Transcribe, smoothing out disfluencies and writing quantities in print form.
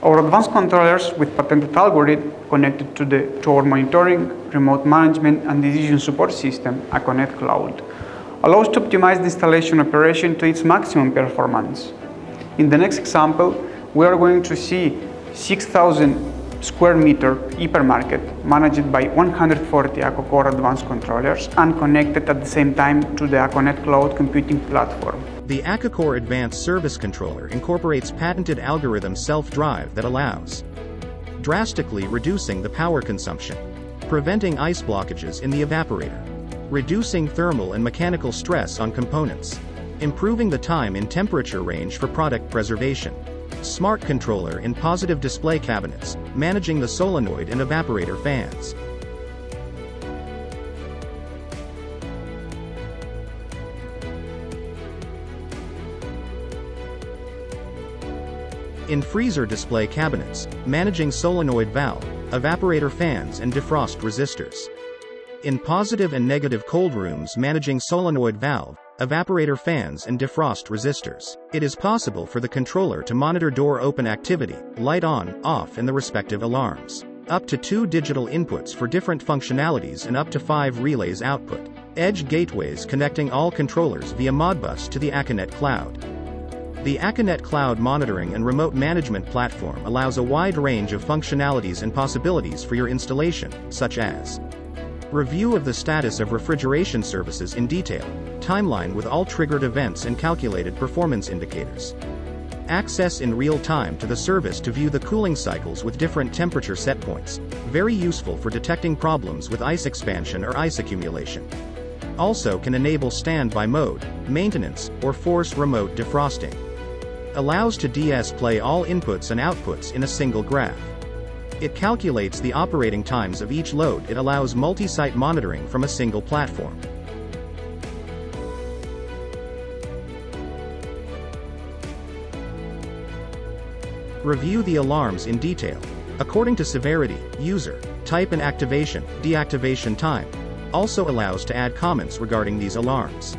Our advanced controllers with patented algorithm connected to our monitoring, remote management and decision support system, AKONET.Cloud, allows to optimize the installation operation to its maximum performance. In the next example, we are going to see 6,000 square meter hypermarket managed by 140 AKOCORE advanced controllers and connected at the same time to the AKONET.Cloud computing platform. The AKOCORE Advanced Service Controller incorporates patented algorithm self-drive that allows drastically reducing the power consumption, preventing ice blockages in the evaporator, reducing thermal and mechanical stress on components, improving the time in temperature range for product preservation. Smart controller in positive display cabinets, managing the solenoid and evaporator fans. In freezer display cabinets, managing solenoid valve, evaporator fans and defrost resistors. In positive and negative cold rooms, managing solenoid valve, evaporator fans and defrost resistors. It is possible for the controller to monitor door open activity, light on, off and the respective alarms. Up to 2 digital inputs for different functionalities and up to 5 relays output. Edge gateways connecting all controllers via Modbus to the AKONET.Cloud. The AKONET.Cloud monitoring and remote management platform allows a wide range of functionalities and possibilities for your installation, such as review of the status of refrigeration services in detail, timeline with all triggered events and calculated performance indicators. Access in real time to the service to view the cooling cycles with different temperature set points, very useful for detecting problems with ice expansion or ice accumulation. Also can enable standby mode, maintenance, or force remote defrosting. Allows to display all inputs and outputs in a single graph. It calculates the operating times of each load. It allows multi-site monitoring from a single platform. Review the alarms in detail, according to severity, user, type and activation, deactivation time. Also allows to add comments regarding these alarms.